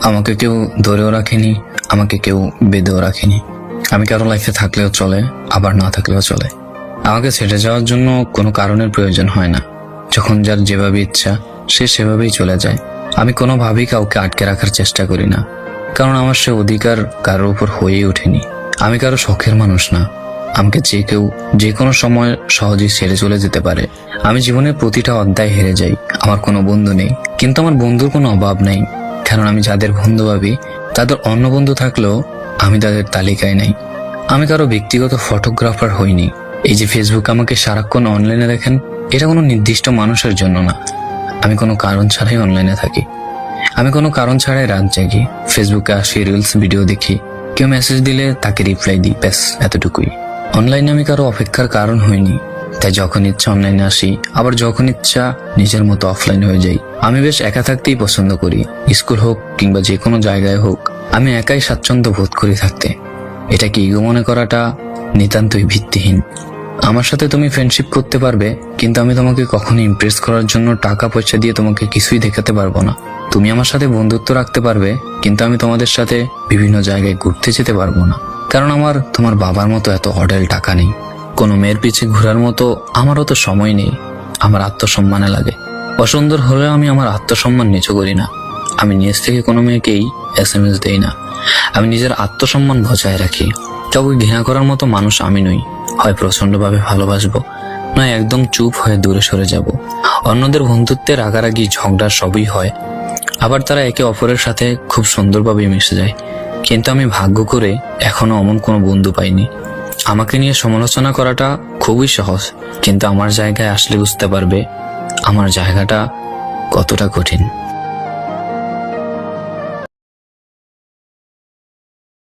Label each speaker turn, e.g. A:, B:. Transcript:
A: আমাকে কেউ ধরেও রাখেনি, আমাকে কেউ বেঁধেও রাখেনি। আমি কারো লাইফে থাকলেও চলে, আবার না থাকলেও চলে। আমাকে ছেড়ে যাওয়ার জন্য কোনো কারণের প্রয়োজন হয় না। যখন যার যেভাবে ইচ্ছা সে সেভাবেই চলে যায়। আমি কোনোভাবেই কাউকে আটকে রাখার চেষ্টা করি না, কারণ আমার সে অধিকার কারোর উপর হয়েই ওঠেনি। আমি কারো শখের মানুষ না। আমাকে যে কেউ যে কোনো সময় সহজেই ছেড়ে চলে যেতে পারে। আমি জীবনের প্রতিটা অধ্যায় হেরে যাই। আমার কোনো বন্ধু নেই, কিন্তু আমার বন্ধুর কোনো অভাব নেই, কারণ আমি যাদের বন্ধু ভাবি তাদের অন্য বন্ধু থাকলেও আমি তাদের তালিকায় নেই। আমি কারো ব্যক্তিগত ফটোগ্রাফার হইনি। এই যে ফেসবুক আমাকে সারাক্ষণ অনলাইনে দেখেন, এটা কোনো নির্দিষ্ট মানুষের জন্য না। আমি কোনো কারণ ছাড়াই অনলাইনে থাকি। আমি কোনো কারণ ছাড়াই রাত জাগি, ফেসবুকে আসি, রিলস ভিডিও দেখি, কেউ মেসেজ দিলে তাকে রিপ্লাই দিই, ব্যাস এতটুকুই। অনলাইনে আমি কারো অপেক্ষার কারণ হইনি, তাই যখন ইচ্ছা অনলাইনে আসি, আবার যখন ইচ্ছা নিজের মতো অফলাইন হয়ে যাই। আমি বেশ একা থাকতেই পছন্দ করি। স্কুল হোক কিংবা যে কোনো জায়গায় হোক, আমি একাই স্বাচ্ছন্দ্য বোধ করি থাকতে। এটাকে ইগো মনে করাটা নিতান্তই ভিত্তিহীন। আমার সাথে তুমি ফ্রেন্ডশিপ করতে পারবে, কিন্তু আমি তোমাকে কখনো ইমপ্রেস করার জন্য টাকা পয়সা দিয়ে তোমাকে কিছুই দেখাতে পারবো না। তুমি আমার সাথে বন্ধুত্ব রাখতে পারবে, কিন্তু আমি তোমাদের সাথে বিভিন্ন জায়গায় ঘুরতে যেতে পারবো না, কারণ আমার তোমার বাবার মতো এত হোটেল টাকা নেই। কোনো মেয়ের পিছে ঘোরার মতো আমারও তো সময় নেই। আমার আত্মসম্মানে লাগে। অসুন্দর হলেও আমি আমার আত্মসম্মান নিচু করি না। আমি নিজ থেকে কোনো মেয়েকেই SMS দেই না। আমি নিজের আত্মসম্মান বজায় রাখি। কাউকে ঘৃণা করার মতো মানুষ আমি নই। হয় প্রচন্ডভাবে ভালোবাসবো, নয় একদম চুপ হয়ে দূরে সরে যাব। অন্যদের বন্ধুত্বের রাগারাগি ঝগড়া সবই হয়, আবার তারা একে অপরের সাথে খুব সুন্দরভাবে মিশে যায়। কিন্তু আমি ভাগ্য করে এখনো অমন কোনো বন্ধু পাইনি। আমাকে নিয়ে সমালোচনা করাটা খুবই সহজ, কিন্তু আমার জায়গায় আসলে বুঝতে পারবে আমার জায়গাটা কতটা কঠিন।